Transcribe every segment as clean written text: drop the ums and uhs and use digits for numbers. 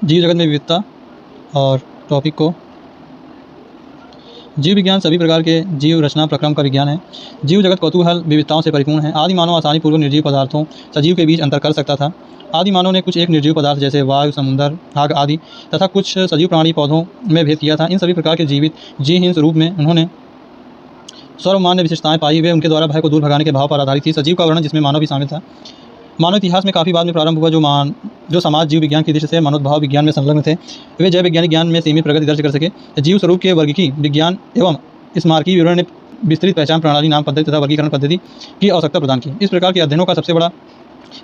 जीव जगत में विविधता और टॉपिक को जीव विज्ञान सभी प्रकार के जीव रचना प्रक्रम का विज्ञान है। जीव जगत कौतूहल विविधताओं से परिपूर्ण है। आदि मानव आसानी पूर्वक निर्जीव पदार्थों सजीव के बीच अंतर कर सकता था। आदि मानव ने कुछ एक निर्जीव पदार्थ जैसे वायु, समुद्र, आग आदि तथा कुछ सजीव प्राणी पौधों में भेद किया था। इन सभी प्रकार के जीवित जीवहीन स्वरूप में उन्होंने सर्वमान्य विशेषताएं पाई। वे उनके द्वारा भय को दूर भगाने के भाव पर आधारित थी। सजीव का वर्णन जिसमें मानव भी शामिल था। मानव इतिहास में काफ़ी बाद में प्रारंभ हुआ जो समाज जीव विज्ञान की दृष्टि से मनोद्भाव विज्ञान में संलग्न थे। वे जैव वैज्ञानिक ज्ञान में सीमित प्रगति दर्ज कर सके। जीव स्वरूप के वर्गीकी विज्ञान एवं स्मारकी विवरण ने विस्तृत पहचान प्रणाली, नाम पद्धति तथा वर्गीकरण पद्धति की आवश्यकता प्रदान की। इस प्रकार के अध्ययनों का सबसे बड़ा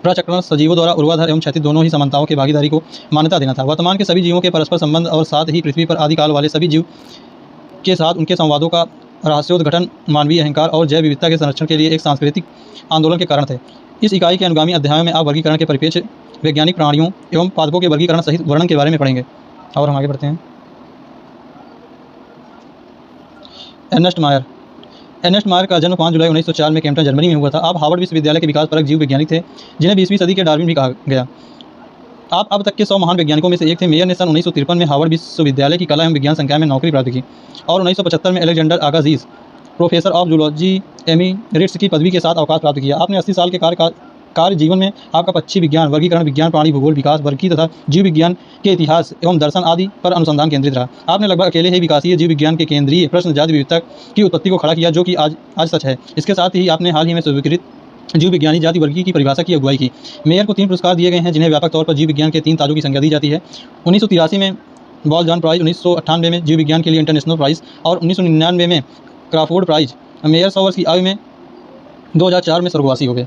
प्रचक्रण सजीवों द्वारा ऊर्ध्वाधर एवं क्षैतिज दोनों ही समानताओं की भागीदारी को मान्यता देना था। वर्तमान के सभी जीवों के परस्पर संबंध और साथ ही पृथ्वी पर आदिकाल वाले सभी जीव के साथ उनके संवादों का रहस्योद्घाटन मानवीय अहंकार और जैव विविधता के संरक्षण के लिए एक सांस्कृतिक आंदोलन के कारण थे। इस इकाई के अनुगामी अध्यायों में आप वर्गीकरण के परिप्रेक्ष्य, वैज्ञानिक प्राणियों एवं पादपों के वर्गीकरण सहित वर्णन के बारे में पढ़ेंगे। और हम आगे बढ़ते हैं। अर्नेस्ट मायर का जन्म 5 जुलाई 1904 में कैम्पटन, जर्मनी में हुआ था। आप हार्वर्ड विश्वविद्यालय के विकासपरक जीव वैज्ञानिक थे, जिन्हें 20वीं सदी के डार्विन भी कहा गया। आप अब तक के 100 महान वैज्ञानिकों में से एक थे। मेयर ने सन 1953 में हार्वर्ड विश्वविद्यालय की कला एवं विज्ञान संकाय में नौकरी प्राप्त की और 1975 में अलेक्जेंडर अगासिज प्रोफेसर ऑफ जूलॉजी एमिरिट्स की पदवी के साथ अवकाश प्राप्त किया। आपने 80 साल के कार्य जीवन में आपका पक्षी विज्ञान, वर्गीकरण विज्ञान, प्राणी भूगोल, विकास, वर्गीकी तथा जीव विज्ञान के इतिहास एवं दर्शन आदि पर अनुसंधान केंद्रित रहा। आपने लगभग अकेले ही विकासीय जीव विज्ञान के केंद्रीय प्रश्न जाति विविधता की उत्पत्ति को खड़ा किया, जो कि आज सच है। इसके साथ ही आपने हाल ही में स्वीकृत जीव विज्ञानी जाति वर्गीकी की परिभाषा की अगुवाई की। मेयर को 3 पुरस्कार दिए गए हैं, जिन्हें व्यापक तौर पर जीव विज्ञान के 3 ताजों की संज्ञा दी जाती है। 1983 में बॉल जॉन प्राइज, 1998 में जीव विज्ञान के लिए इंटरनेशनल प्राइज और 1999 में क्राफोर्ड प्राइज। मेयर 100 वर्ष की आयु में 2004 में स्वर्गवासी हो गए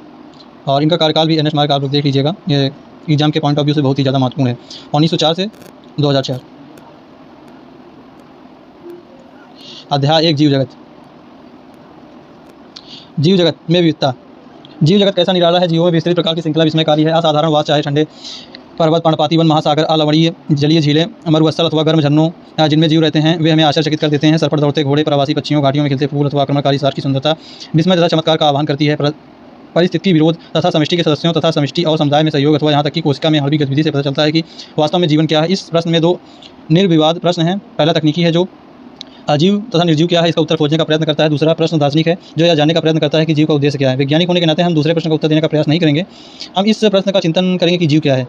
और इनका कार्यकाल भी अर्नेस्ट मायर का आप लोग देख लीजिएगा। ये एग्जाम के पॉइंट ऑफ व्यू से बहुत ही ज़्यादा महत्वपूर्ण है। 1904 से 2004। अध्याय 1 जीव जगत। जीव जगत में विविधता। जीव जगत कैसा निराला है। जीवों में विस्तृत प्रकार की श्रृंखला विस्मयकारी है। असाधारण वास, चाहे ठंडे पर्वत, पर्णपाती वन, महासागर, अलवणीय जलीय झीलें, मरुस्थल अथवा गर्म झरनों जिनमें जीव रहते हैं, वे हमें आश्चर्यचकित कर देते हैं। सर पर दौड़ते घोड़े, प्रवासी पक्षियों, घाटियों में खिलते फूल अथवा आक्रमणकारी सार की सुंदरता विस्मय तथा चमत्कार का आह्वान करती है। परिस्थिति विरोध तथा समष्टि के सदस्यों तथा समष्टि और समुदाय में सहयोग अथवा यहाँ तक कि कोशिका में आणविक गतिविधि से पता चलता है कि वास्तव में जीवन क्या है। इस प्रश्न में 2 निर्विवाद प्रश्न हैं। पहला तकनीकी है, जो अजीव तथा निर्जीव क्या है, इसका उत्तर खोजने का प्रयत्न करता है। दूसरा प्रश्न दार्शनिक है, जो यह जानने का प्रयत्न करता है कि जीव का उद्देश्य क्या है। वैज्ञानिक होने के नाते हम दूसरे प्रश्न का उत्तर देने का प्रयास नहीं करेंगे। हम इस प्रश्न का चिंतन करेंगे कि जीव क्या है।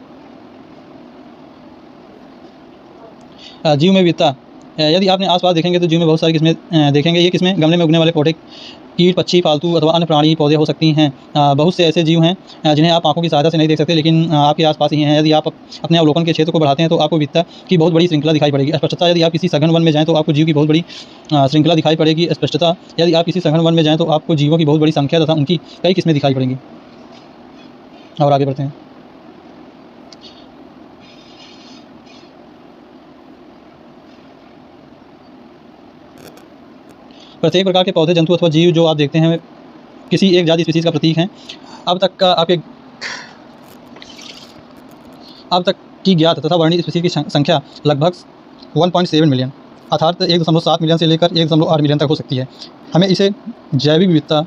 जीव में विविधता। यदि आपने आसपास देखेंगे तो जीव में बहुत सारी किस्में देखेंगे। ये किस्में गमले में उगने वाले पौधे, कीट, पक्षी, पालतू अथवा अन्य प्राणी पौधे हो सकती हैं। बहुत से ऐसे जीव हैं जिन्हें आप आंखों की सहायता से नहीं देख सकते, लेकिन आपके आसपास ही हैं। यदि आप अपने अवलोकन के क्षेत्र को बढ़ाते हैं तो आपको विविधता की बहुत बड़ी श्रृंखला दिखाई पड़ेगी। स्पष्टता। यदि आप किसी सघन वन में जाएँ तो आपको जीव की बहुत बड़ी श्रृंखला दिखाई पड़ेगी। स्पष्टता। यदि आप किसी सघन वन में जाएँ तो आपको जीवों की बहुत बड़ी संख्या तथा उनकी कई किस्में दिखाई पड़ेंगी। और आगे बढ़ते हैं। प्रत्येक प्रकार के पौधे, जंतु अथवा जीव जो आप देखते हैं किसी एक जाति स्पीसीज का प्रतीक हैं। अब तक की ज्ञात तथा वर्णित स्पीसीज की संख्या लगभग 1.7 मिलियन अर्थात 1.7 मिलियन से लेकर 1.8 मिलियन तक हो सकती है। हमें इसे जैविक विविधता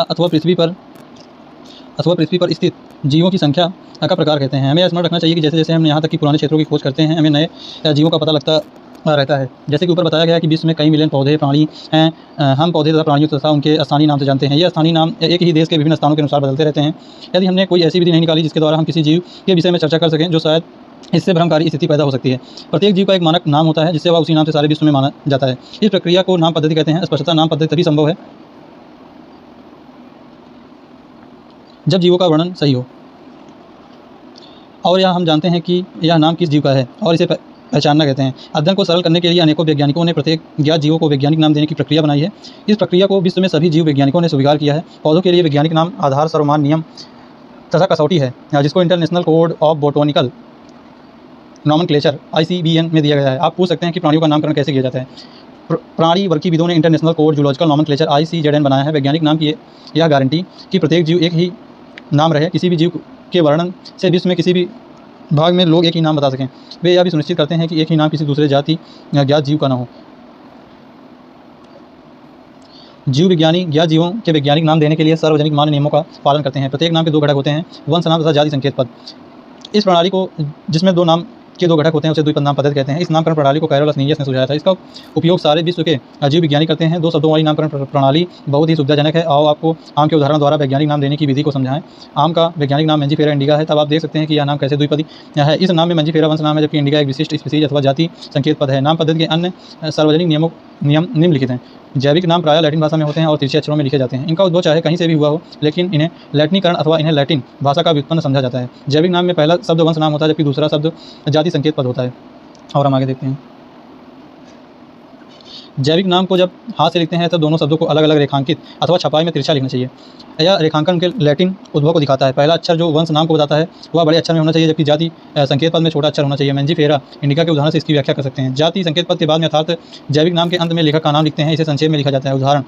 अथवा पृथ्वी पर स्थित जीवों की संख्या का प्रकार कहते हैं। हमें स्मरण रखना चाहिए कि जैसे जैसे हम यहाँ तक कि पुराने क्षेत्रों की खोज करते हैं, हमें नए जीवों का पता लगता रहता है। जैसे कि ऊपर बताया गया है कि विश्व में कई मिलियन पौधे, प्राणी हैं। हम पौधे तथा प्राणियों तथा उनके स्थानीय नाम से जानते हैं। ये स्थानीय नाम एक ही देश के विभिन्न स्थानों के अनुसार बदलते रहते हैं। यदि हमने कोई ऐसी विधि नहीं निकाली जिसके द्वारा हम किसी जीव के विषय में चर्चा कर सकें, जो शायद इससे भ्रमकारी स्थिति पैदा हो सकती है। प्रत्येक जीव का एक मानक नाम होता है, जिससे वह उसी नाम से सारे विश्व में माना जाता है। इस प्रक्रिया को नाम पद्धति कहते हैं। स्पष्टता। नाम पद्धति तभी संभव है जब जीवों का वर्णन सही हो और यह हम जानते हैं कि यह नाम किस जीव का है और इसे पहचानना कहते हैं। अध्ययन को सरल करने के लिए अनेकों वैज्ञानिकों ने प्रत्येक ज्ञात जीवों को वैज्ञानिक नाम देने की प्रक्रिया बनाई है। इस प्रक्रिया को विश्व में सभी जीव वैज्ञानिकों ने स्वीकार किया है। पौधों के लिए वैज्ञानिक नाम आधार, सर्वमान्य नियम तथा कसौटी है, जिसको international code of botanical nomenclature ICBN में दिया गया है। आप पूछ सकते हैं कि प्राणियों का नामकरण कैसे किया जाता है। प्राणी वर्गीविदों ने international code zoological nomenclature ICZN बनाया है। वैज्ञानिक नाम की यह गारंटी कि प्रत्येक जीव एक ही नाम रहे। किसी भी जीव के वर्णन से विश्व में किसी भी भाग में लोग एक ही नाम बता सकें। वे यह भी सुनिश्चित करते हैं कि एक ही नाम किसी दूसरे जाति या ज्ञात जीव का न हो। जीव विज्ञानी या जीवों के वैज्ञानिक नाम देने के लिए सार्वजनिक मान्य नियमों का पालन करते हैं। प्रत्येक नाम के 2 घटक होते हैं, वंश नाम तथा जाति संकेत पद। इस प्रणाली को, जिसमें 2 नाम के 2 घटक होते हैं, उसे द्विपद नाम पद्धति कहते हैं। इस नामकरण प्रणाली को कैरोल असनीयस ने सुझाया था। इसका उपयोग सारे विश्व के जीव विज्ञानी करते हैं। 2 शब्दों वाली नामकरण प्रणाली बहुत ही सुविधाजनक है। आओ आपको आम के उदाहरण द्वारा वैज्ञानिक नाम देने की विधि को समझाएं। आम का वैज्ञानिक नाम मैंजीफेरा इंडिका है। तब आप देख सकते हैं कि यह नाम कैसे द्विपदी है। इस नाम में मैंजीफेरा वंश नाम है, जबकि इंडिका एक विशिष्ट स्पीसीज अथवा जाति संकेत पद है। नाम पद्धति के अन्य सार्वजनिक नियम निम्नलिखित हैं। जैविक नाम प्रायः लैटिन भाषा में होते हैं और तिरछे अक्षरों में लिखे जाते हैं। इनका उद्भव चाहे कहीं से भी हुआ हो, लेकिन इन्हें लैटिनीकरण अथवा इन्हें लैटिन भाषा का व्युत्पन्न समझा जाता है। जैविक नाम में पहला शब्द वंश नाम होता है, जबकि दूसरा शब्द जाति संकेत पद होता है। और हम आगे देखते हैं। जैविक नाम को जब हाथ से लिखते हैं, तब दोनों शब्दों को अलग अलग रेखांकित अथवा छपाई में तिरछा लिखना चाहिए। यह रेखांकन के लैटिन उद्भव को दिखाता है। पहला अक्षर जो वंश नाम को बताता है वह बड़े अक्षर में होना चाहिए, जबकि जाति संकेत पद में छोटा अक्षर होना चाहिए। मैंजीफेरा इंडिका के उदाहरण से इसकी व्याख्या कर सकते हैं। जाति संकेत पद के बाद में अर्थात जैविक नाम के अंत में लेखक का नाम लिखते हैं। इसे संक्षेप में लिखा जाता है। उदाहरण,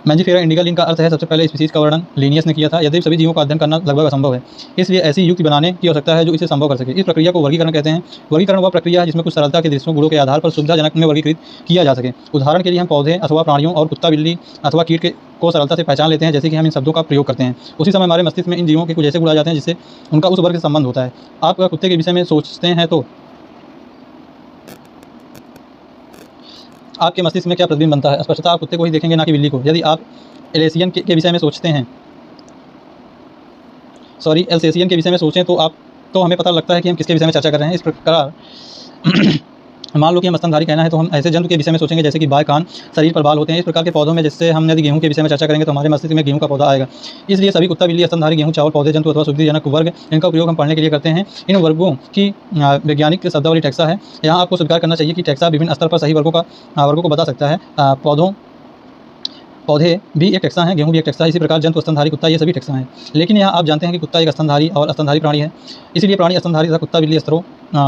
मैंजीफेरा इंडिका लिन का अर्थ है सबसे पहले स्पीसीज का वर्णन लिनियस ने किया था। यदि सभी जीवों का अध्ययन करना लगभग असंभव है, इसलिए ऐसी युक्ति बनाने की आवश्यकता है जो इसे संभव कर सके। इस प्रक्रिया को वर्गीकरण कहते हैं। वर्गीकरण वह प्रक्रिया है जिसमें कुछ सरलता के दृश्यों गुणों के आधार पर सुविधाजनक में वर्गीकृत किया जा सके। उदाहरण के लिए हम पौधे अथवा प्राणियों और कुत्ता, बिल्ली अथवा कीट को सरलता से पहचान लेते हैं, जैसे कि हम इन शब्दों का प्रयोग करते हैं। उसी समय हमारे मस्तिष्क में इन जीवों के कुछ ऐसे गुण आ जाते हैं जिससे उनका उस वर्ग से संबंध होता है। आप कुत्ते के विषय में सोचते हैं तो आपके मस्तिष्क में क्या प्रतिबिंब बनता है? स्पष्टतः आप कुत्ते को ही देखेंगे, ना कि बिल्ली को। यदि आप एल्सेशियन के विषय में सोचते हैं एल्सेशियन के विषय में सोचें तो हमें पता लगता है कि हम किसके विषय में चर्चा कर रहे हैं। इस प्रकार मान लो कि हम स्तनधारी कहना है तो हम ऐसे जंतु के विषय में सोचेंगे जैसे कि बाएं कान, शरीर पर बाल होते हैं। इस प्रकार के पौधों में, जैसे हम यदि गेहूं के विषय में चर्चा करेंगे तो हमारे मस्तिष्क में गेहूं का पौधा आएगा। इसलिए सभी कुत्ता, बिल्ली, स्तनधारी, गेहूं, चावल, पौधे, जंतु अथवा सुविधाजनक वर्ग, इनका उपयोग हम पढ़ने के लिए करते हैं। इन वर्गों की वैज्ञानिक शब्दावली टैक्सा है। यहाँ आपको स्वीकार करना चाहिए कि टैक्सा विभिन्न स्तर पर सही वर्गों को बता सकता है। पौधे भी एक टैक्सा है, गेहूं भी एक टैक्सा है। इसी प्रकार जंतु, स्तनधारी, कुत्ता, ये सभी टैक्सा हैं। लेकिन यहाँ आप जानते हैं कि कुत्ता एक स्तनधारी और स्तनधारी प्राणी है। इसलिए प्राणी स्तनधारी तथा कुत्ता, बिल्ली स्तरों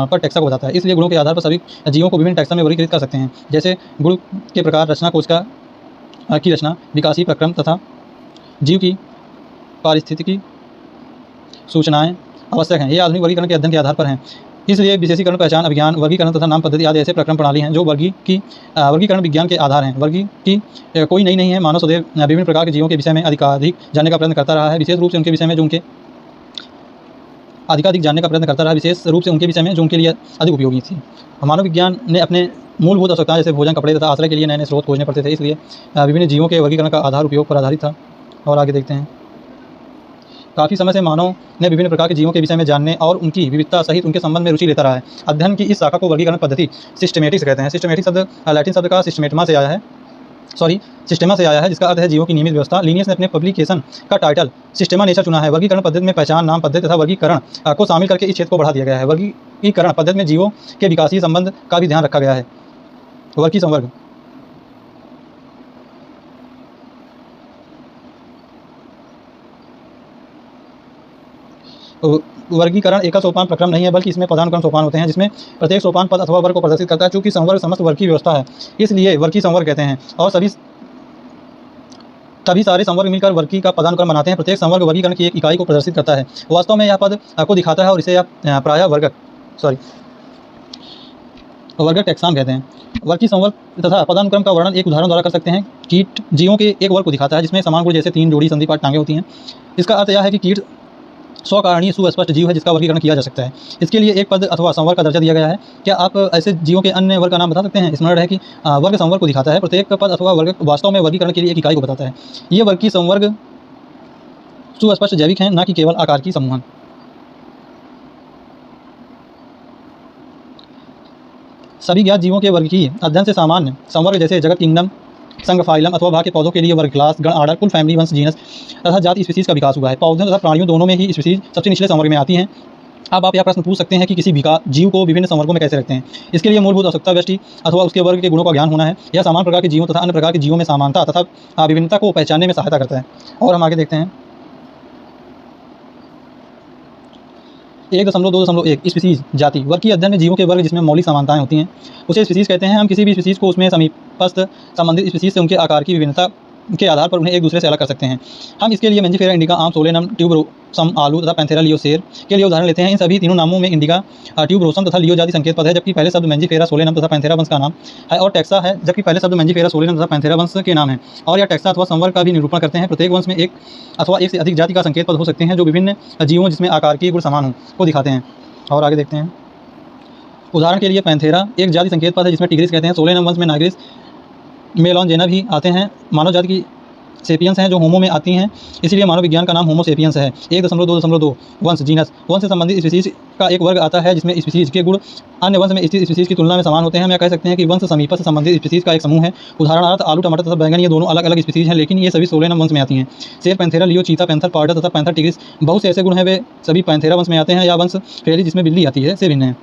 पर टैक्सा को बताता है। इसलिए गुणों के आधार पर सभी जीवों को विभिन्न टैक्सा में वर्गीकृत कर सकते हैं। जैसे गुण के प्रकार, रचना, कोशिका की रचना, विकासीय प्रक्रम तथा जीव की पारिस्थितिकी सूचनाएं आवश्यक हैं। ये आधुनिक वर्गीकरण के अध्ययन के आधार पर हैं। इसलिए विशेषीकरण, पहचान अभिज्ञान, वर्गीकरण तथा नाम पद्धति आदि ऐसे प्रक्रम प्रणाली हैं जो वर्गीकरण विज्ञान के आधार हैं। कोई नई नहीं है। मानव सदैव विभिन्न प्रकार के जीवों के विषय में अधिकाधिक जानने का प्रयत्न करता रहा है, विशेष रूप से उनके विषय में जो उनके विषय में जो उनके लिए अधिक उपयोगी थी। मानव विज्ञान ने अपने मूलभूत आवश्यकताएं जैसे भोजन, कपड़े तथा आश्रय के लिए नए नए स्रोत खोजने पड़ते थे। इसलिए विभिन्न जीवों के वर्गीकरण का आधार उपयोग पर आधारित था। और आगे देखते हैं। काफ़ी समय से मानव ने विभिन्न प्रकार के जीवों के विषय में जानने और उनकी विविधता सहित उनके संबंध में रुचि लेता रहा है। अध्ययन की इस शाखा को वर्गीकरण पद्धति सिस्टमेटिक्स कहते हैं। सिस्टमेटिक शब्द लैटिन शब्द का सिस्टेमा से आया है, जिसका अर्थ है जीवों की नियमित व्यवस्था। लिनियस ने अपने पब्लिकेशन का टाइटल सिस्टेमा नेचर चुना है। वर्गीकरण पद्धति में पहचान, नाम पद्धति तथा वर्गीकरण को शामिल करके इस क्षेत्र को बढ़ा दिया गया है। वर्गीकरण पद्धति में जीवों के विकासीय संबंध का भी ध्यान रखा गया है। वर्गीय संवर्ग वर्गीकरण एकल सोपान प्रक्रम नहीं है, बल्कि इसमें पदानुक्रम सोपान होते हैं, जिसमें प्रत्येक सोपान पद अथवा वर्ग को प्रदर्शित करता है। चूंकि संवर्ग समस्त वर्ग की व्यवस्था है, इसलिए वर्गीय संवर्ग कहते हैं। और तभी सारे संवर्ग मिलकर वर्गीय का पदानुक्रम बनाते हैं। प्रत्येक संवर्ग वर्गीकरण की एक इकाई को प्रदर्शित करता है। वास्तव में यह पद को दिखाता है और इसे प्रायः वर्गक टैक्सान कहते हैं। वर्गीय संवर्ग तथा पदानुक्रम का वर्णन एक उदाहरण द्वारा कर सकते हैं। कीट जीवों के एक वर्ग को दिखाता है जिसमें समान गुण जैसे 3 जोड़ी संधिपात टांगे होती हैं। इसका अर्थ यह है कि कीट स्वकारणीय सुस्पष्ट जीव है जिसका वर्गीकरण किया जा सकता है। इसके लिए एक पद अथवा संवर्ग का दर्जा दिया गया है। क्या आप ऐसे जीवों के अन्य वर्ग का नाम बता सकते हैं? स्मरण है कि वर्ग संवर्ग को दिखाता है। प्रत्येक पद अथवा वर्ग वास्तव में वर्गीकरण के लिए एक इकाई को बताता है। ये वर्गीय संवर्ग सुस्पष्ट जैविक हैं, न कि केवल आकार की समूहन। सभी ज्ञात जीवों के वर्गीय अध्ययन से सामान्य संवर्ग जैसे जगत, किंगडम, संघ, फाइलम अथवा भाग के पौधों के लिए वर्ग, क्लास, गण, आर्डर, कुल, फैमिली, वंश, जीनस तथा जाति स्पीसीज का विकास हुआ है। पौधों तथा प्राणियों दोनों में ही स्पीसीज सबसे निचले संवर्ग में आती हैं। अब आप यह प्रश्न पूछ सकते हैं कि किसी जीव को विभिन्न संवर्गों में कैसे रखते हैं। इसके लिए मूलभूत आवश्यकता व्यष्टि अथवा उसके वर्ग के गुणों का ज्ञान होना है। यह समान प्रकार के जीवों तथा अन्य प्रकार के जीवों में समानता तथा विभिन्नता को पहचानने में सहायता करता है। और हम आगे देखते हैं। 1.2.1 स्पीसीज जाति वर्ग की अध्ययन में जीवों के वर्ग जिसमें मौलिक समानताएं होती हैं उसे स्पीसीज कहते हैं। हम किसी भी स्पीसीज को उसमें समीपस्थ संबंधित स्पीसीज से उनके आकार की विभिन्नता के आधार पर उन्हें एक दूसरे से अलग कर सकते हैं। हम इसके लिए मेंजिफेरा इंडिका, आम, सोलेनम, ट्यूबरोसम, आलू तथा पैंथेरा लियोसेर के लिए उदाहरण लेते हैं। इन सभी तीनों नामों में इंडिका, ट्यूबरोसम तथा लियो जाति संकेत पद है, जबकि पहले शब्द मेंजिफेरा, सोलेनम तथा पैंथेरा वंश का नाम है, और टेक्सा है, जबकि पहले शब्द मेंजिफेरा, सोलेनम तथा पैंथेरा वंश के नाम है। और यह टेक्सा अथवा संवर्ग का भी निरूपण करते हैं। प्रत्येक वंश में एक अथवा एक से अधिक जाति का संकेत पद हो सकते हैं, जो विभिन्न जीवों जिसमें आकार की गुण समान हो को दिखाते हैं। और आगे देखते हैं। उदाहरण के लिए पैंथेरा एक जाति संकेत पद है जिसमें टिग्रिस कहते हैं। सोलेनम वंश में नाइग्रिस, मेलॉन्जेना भी आते हैं। मानव जाति की सेपियंस हैं जो होमो में आती हैं, इसलिए मानव विज्ञान का नाम होमो सेपियंस है। 1.2.2 वंश, जीनस, वंश से संबंधित स्पीसीज का एक वर्ग आता है जिसमें स्पीसीज के गुण अन्य वंश में स्थित स्पीसीज की तुलना में समान होते हैं। हम यह कह सकते हैं कि वंश समीपा से संबंधित स्पीसीज का एक समूह है। उदाहरणार्थ आलू, टमाटर तथा बैंगन, ये दोनों अलग अलग स्पीसीज हैं, लेकिन ये सभी सोलेनम वंश में आती हैं। शेर, पैंथेरा, लियो, चीता, पैंथर, पाउडर तथा पैंथर टिग्रिस बहुत से ऐसे गुण हैं वे सभी पैंथेरा वंश में आते हैं, या वंश फेलिस जिसमें बिल्ली आती है से भिन्न है।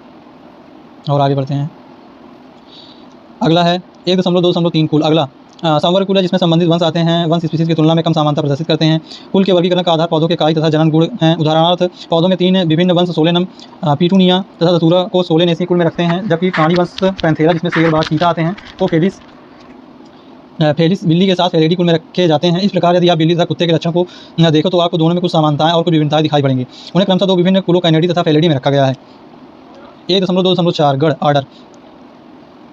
और आगे बढ़ते हैं। अगला है 1.2.3 कुल। अगला संवर्ग कुल है जिसमें संबंधित वंश आते हैं। वंश स्पीसीज की तुलना में कम समानता प्रदर्शित करते हैं। कुल के वर्गीकरण का आधार पौधों के काई तथा जनन गुण हैं। उदाहरणार्थ पौधों में 3 विभिन्न वंश सोलेनम, पीटूनिया तथा धतूरा को सोलेनेसी कुल में रखते हैं, जबकि प्राणी वंश पैंथेरा जिसमें शेर, बाघ, चीता आते हैं को फेलिस बिल्ली के साथ फेलिडी कुल में रखे जाते हैं। इस प्रकार यदि आप बिल्ली तथा कुत्ते के लक्षण को देखो तो आपको दोनों में कुछ समानताएं और कुछ विभिन्नताएं दिखाई पड़ेंगी। उन्हें क्रमशः 2 विभिन्न कुलों कैनेडी तथा फेलिडी में रखा गया है। 1.2.4 गण, आर्डर।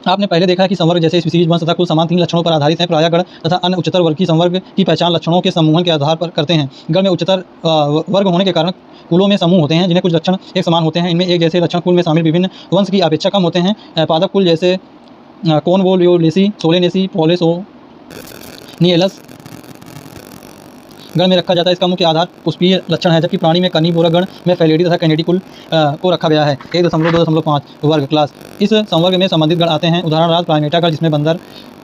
आपने पहले देखा कि संवर्ग जैसे स्पीसीज, वंश तथा कुल समान 3 लक्षणों पर आधारित हैं। प्रायः गण तथा अन्य उच्चतर वर्ग की संवर्ग की पहचान लक्षणों के समूहन के आधार पर करते हैं। गण में उच्चतर वर्ग होने के कारण कुलों में समूह होते हैं जिन्हें कुछ लक्षण एक समान होते हैं। इनमें एक जैसे लक्षण कुल में शामिल विभिन्न वंश की अपेक्षा कम होते हैं। पादप कुल जैसे कॉर्नवोलियोलेसी, सोलेनेसी, पॉलिसोनियलस गण में रखा जाता है। इसका मुख्य आधार पुष्पीय लक्षण है, जबकि प्राणी में कर्निवोरा गण में फेलिडी तथा कैनेडी कुल को रखा गया है। 1.2.5 वर्ग, क्लास। इस संवर्ग में संबंधित गण आते हैं। उदाहरणार्थ प्राइमेटा गण जिसमें बंदर,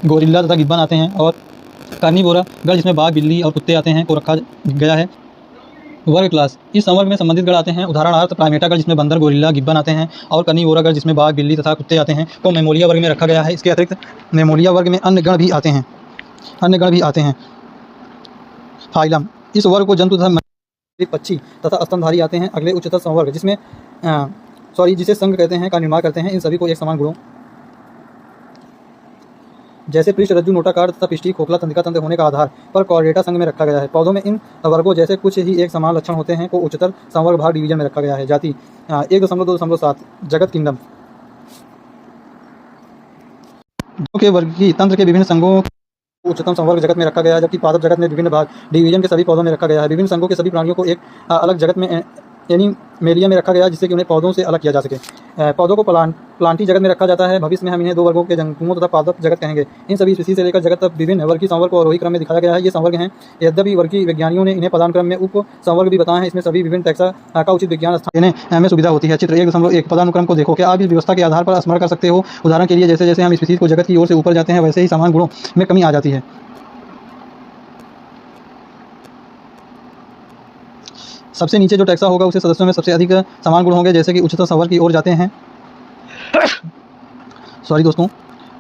गोरिल्ला तथा गिब्बन आते हैं, और कार्निवोरा गण जिसमें बाघ, बिल्ली और कुत्ते आते हैं को रखा गया है। वर्ग, क्लास। इस संवर्ग में संबंधित गण आते हैं। उदाहरणार्थ प्राइमेटा गण जिसमें बंदर, गोरिल्ला, गिब्बन आते हैं, और कर्निवोरा गण जिसमें बाघ, बिल्ली तथा कुत्ते आते हैं को मेमोलिया वर्ग में रखा गया है। इसके अतिरिक्त मेमोलिया वर्ग में अन्य गण भी आते हैं। फाइलम। इस वर्ग को जंतु तथा पक्षी तथा स्तनधारी आते हैं। अगले उच्चतर संवर्ग जिसे संघ कहते हैं का निर्माण करते हैं। इन सभी को एक समान गुणों जैसे पृष्ठ, रज्जु, नोटाकार तथा पिष्टी, खोखला, तंत्रिका तंत्र होने का आधार पर कॉर्डेटा संघ में रखा गया है। पौधों में इन वर्गों जैसे कुछ ही एक समान लक्षण होते हैं को उच्चतर संवर्ग भाग डिवीजन में रखा गया है। जाति 1.2.7 जगत, किंगडम। के वर्गीय तंत्र के विभिन्न संघों उच्चतम संवर्ग जगत में रखा गया है, जबकि पादप जगत में विभिन्न भाग डिवीजन के सभी पौधों में रखा गया है। विभिन्न संघों के सभी प्राणियों को एक अलग जगत में एनिमेलिया में रखा गया, जिससे कि उन्हें पौधों से अलग किया जा सके। पौधों को प्लांटी जगत में रखा जाता है। भविष्य में हम इन्हें 2 वर्गों के जंतुओं तथा पादप जगत कहेंगे। इन सभी स्पीसीज से लेकर जगत तक विभिन्न वर्गीय संवर्ग को आरोही क्रम में दिखाया गया है। ये संवर्ग हैं, यद्यपि वर्गीय विज्ञानियों ने इन्हें पदानुक्रम में उप संवर्ग भी बताए हैं। इसमें सभी विभिन्न टैक्सा का उचित विज्ञान स्थान देने में सुविधा होती है। चित्र 1.1 पदानुक्रम को देखो। क्या आप इस व्यवस्था के आधार पर स्मरण कर सकते हो? उदाहरण के लिए जैसे जैसे हम स्पीसीज को जगत की ओर से ऊपर जाते हैं, वैसे ही समान गुणों में कमी आ जाती है। सबसे नीचे जो टैक्सा होगा उसे सदस्यों में सबसे अधिक समान गुण होंगे। जैसे कि उच्चतर संवर्ग की ओर जाते हैं सॉरी दोस्तों,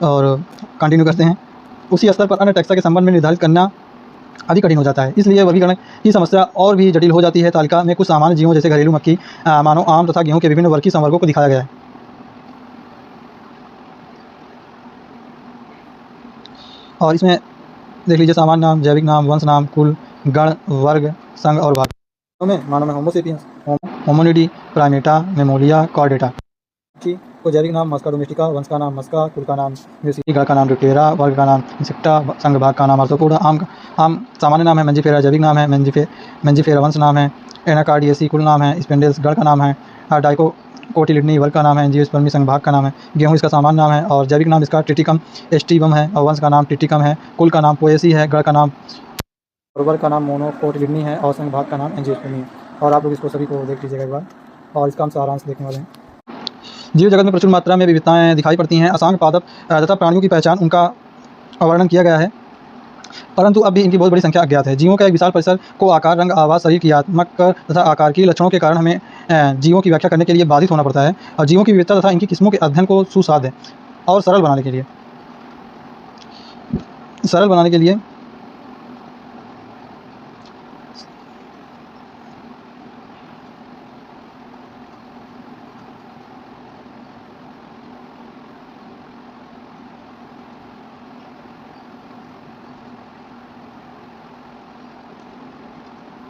और कंटिन्यू करते हैं, उसी स्तर पर अन्य टैक्सा के संबंध में निर्धारित करना अधिक कठिन हो जाता है। इसलिए वर्गीकरण की समस्या और भी जटिल हो जाती है। तालिका में कुछ सामान्य जीवों जैसे घरेलू मक्खी, मानव, आम तथा गेहूं के विभिन्न वर्गीय संवर्गों को दिखाया गया है। और इसमें देख लीजिए सामान्य नाम, जैविक नाम, वंश नाम, कुल, गण, वर्ग, संघ और भाग। मानव में होमो सेपियंस, होमिनिडी, प्राइमेटा, मेमोलिया, कॉर्डेटा। को जैविक नाम मस्का डोमेस्टिका, वंश का नाम मस्का, कुल का नाम म्यूसिडी, गण का नाम ड्यूटेरा, वर्ग का नाम इंसेक्टा, संघ भाग का नाम आर्थ्रोपोडा। आम सामान्य नाम है मेंजिफेरा, जैविक नाम है मेंजिफेरा, वंश नाम है एनाकार्डियेसी, कुल नाम है स्पेंडेल्स, गण का नाम है डाइकोटिलिडनी, वर्ग का नाम है एंजियोस्पर्मी, संघ भाग का नाम है गेहूं, इसका सामान्य नाम है। और जैविक नाम इसका ट्रिटिकम एस्टिवम है, और वंश का नाम ट्रिटिकम है, कुल का नाम पोएसी है, गण का नाम, वर्ग का नाम मोनोकोटिलिडनी है, और संघ भाग का नाम एंजियोस्पर्मी है। और आप लोग इसको सभी को देख लीजिएगा एक बार, और इसका हम सारांश देखने वाले हैं। जीव जगत में प्रचुर मात्रा में विविधताएं दिखाई पड़ती हैं। असंख्य पादप तथा प्राणियों की पहचान, उनका वर्णन किया गया है, परंतु अब भी इनकी बहुत बड़ी संख्या अज्ञात है। जीवों का एक विशाल परिसर को आकार, रंग, आवाज, शरीर क्रियात्मक तथा आकार की लक्षणों के कारण हमें जीवों की व्याख्या करने के लिए बाधित होना पड़ता है। और जीवों की विविधता तथा इनकी किस्मों के अध्ययन को सुसाध्य और सरल बनाने के लिए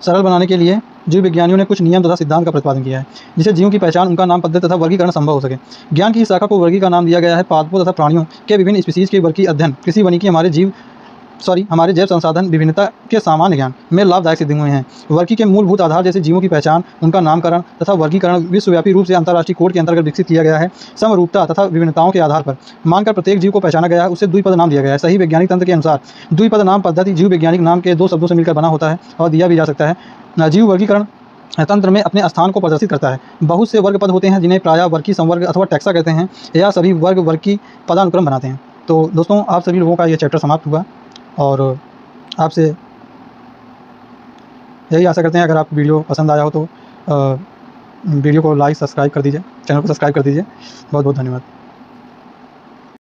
सरल बनाने के लिए जीव विज्ञानियों ने कुछ नियम तथा सिद्धांत का प्रतिपादन किया है, जिससे जीवों की पहचान, उनका नाम, पद्धति तथा वर्गीकरण संभव हो सके। ज्ञान की इस शाखा को वर्गी का नाम दिया गया है। पादपों तथा प्राणियों के विभिन्न स्पीसीज के वर्गीय अध्ययन कृषि वानिकी हमारे जैव संसाधन विभिन्नता के सामान्य ज्ञान में लाभदायक सिद्ध हुए हैं। वर्गी के मूलभूत आधार जैसे जीवों की पहचान, उनका नामकरण तथा वर्गीकरण विश्वव्यापी रूप से अंतर्राष्ट्रीय कोड के अंतर्गत विकसित किया गया है। समरूपता तथा विभिन्नताओं के आधार पर मानकर प्रत्येक जीव को पहचाना गया है, उसे द्विपद नाम दिया गया है। सही वैज्ञानिक तंत्र के अनुसार द्विपद नाम पद्धति जीव वैज्ञानिक नाम के 2 शब्दों से मिलकर बना होता है और दिया भी जा सकता है। जीव वर्गीकरण तंत्र में अपने स्थान को प्रदर्शित करता है। बहुत से वर्ग पद होते हैं जिन्हें प्रायः वर्गी संवर्ग अथवा टैक्सा कहते हैं। यह सभी वर्ग वर्गी पदानुक्रम बनाते हैं। तो दोस्तों, आप सभी लोगों का यह चैप्टर समाप्त हुआ और आपसे यही आशा करते हैं अगर आप वीडियो पसंद आया हो तो वीडियो को लाइक सब्सक्राइब कर दीजिए, चैनल को सब्सक्राइब कर दीजिए। बहुत बहुत धन्यवाद।